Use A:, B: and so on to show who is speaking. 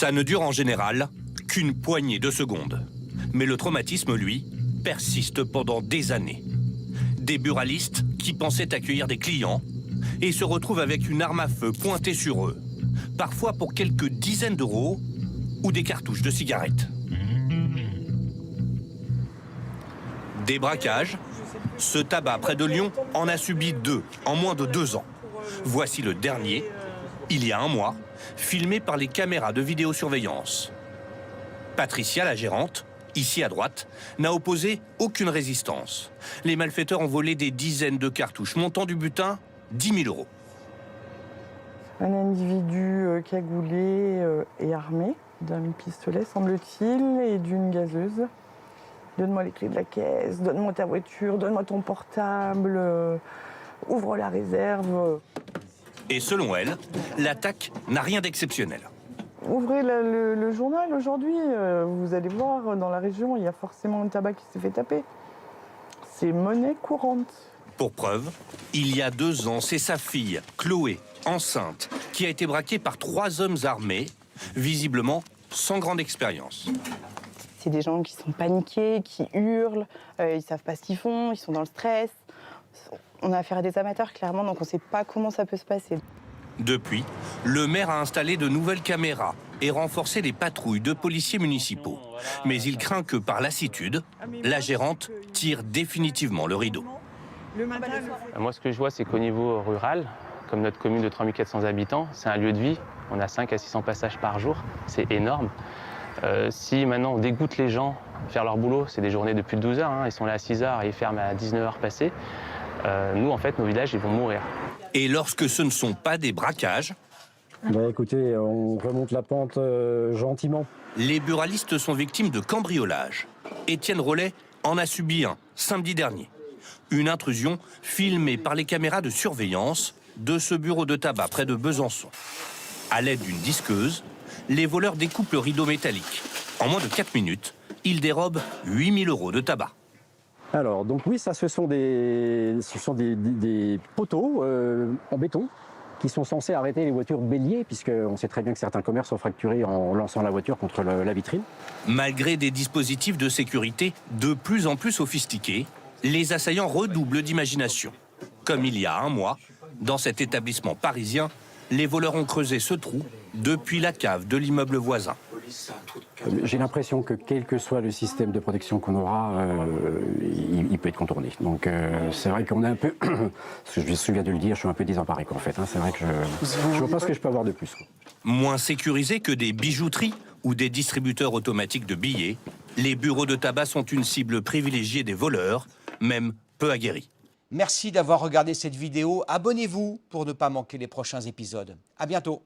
A: Ça ne dure en général qu'une poignée de secondes. Mais le traumatisme, lui, persiste pendant des années. Des buralistes qui pensaient accueillir des clients et se retrouvent avec une arme à feu pointée sur eux, parfois pour quelques dizaines d'euros ou des cartouches de cigarettes. Des braquages. Ce tabac près de Lyon en a subi 2 en moins de 2 ans. Voici le dernier, il y a un mois, filmé par les caméras de vidéosurveillance. Patricia, la gérante, ici à droite, n'a opposé aucune résistance. Les malfaiteurs ont volé des dizaines de cartouches, montant du butin 10 000 euros.
B: Un individu cagoulé et armé d'un pistolet, semble-t-il, et d'une gazeuse. Donne-moi les clés de la caisse, donne-moi ta voiture, donne-moi ton portable, ouvre la réserve.
A: Et selon elle, l'attaque n'a rien d'exceptionnel.
B: Ouvrez le journal aujourd'hui, vous allez voir, dans la région, il y a forcément un tabac qui s'est fait taper. C'est monnaie courante.
A: Pour preuve, il y a 2 ans, c'est sa fille, Chloé, enceinte, qui a été braquée par 3 hommes armés, visiblement sans grande expérience.
C: C'est des gens qui sont paniqués, qui hurlent, ils savent pas ce qu'ils font, ils sont dans le stress. On a affaire à des amateurs, clairement, donc on sait pas comment ça peut se passer.
A: Depuis, le maire a installé de nouvelles caméras et renforcé les patrouilles de policiers municipaux. Mais il craint que, par lassitude, la gérante tire définitivement le rideau.
D: Moi, ce que je vois, c'est qu'au niveau rural, comme notre commune de 3400 habitants, c'est un lieu de vie. On a 5 à 600 passages par jour, c'est énorme. Si maintenant on dégoûte les gens de faire leur boulot, c'est des journées de plus de 12 heures, hein, ils sont là à 6 heures et ils ferment à 19 heures passées, nous, en fait, nos villages, ils vont mourir.
A: Et lorsque ce ne sont pas des braquages,
E: écoutez, on remonte la pente gentiment.
A: les buralistes sont victimes de cambriolages. Étienne Rollet en a subi un samedi dernier. Une intrusion filmée par les caméras de surveillance de ce bureau de tabac près de Besançon. À l'aide d'une disqueuse, les voleurs découpent le rideau métallique. En moins de 4 minutes, ils dérobent 8 000 euros de tabac.
E: Alors, donc oui, ça, ce sont des poteaux en béton qui sont censés arrêter les voitures béliers, puisqu'on sait très bien que certains commerces sont fracturés en lançant la voiture contre la vitrine.
A: Malgré des dispositifs de sécurité de plus en plus sophistiqués, les assaillants redoublent d'imagination. Comme il y a un mois, dans cet établissement parisien, les voleurs ont creusé ce trou depuis la cave de l'immeuble voisin.
E: J'ai l'impression que quel que soit le système de protection qu'on aura, il peut être contourné. Donc c'est vrai qu'on est un peu, parce que je me souviens de le dire, je suis un peu désemparé en fait. Hein. C'est vrai que je vois pas ce que je peux avoir de plus.
A: Moins sécurisés que des bijouteries ou des distributeurs automatiques de billets, les bureaux de tabac sont une cible privilégiée des voleurs, même peu aguerris.
F: Merci d'avoir regardé cette vidéo. Abonnez-vous pour ne pas manquer les prochains épisodes. À bientôt.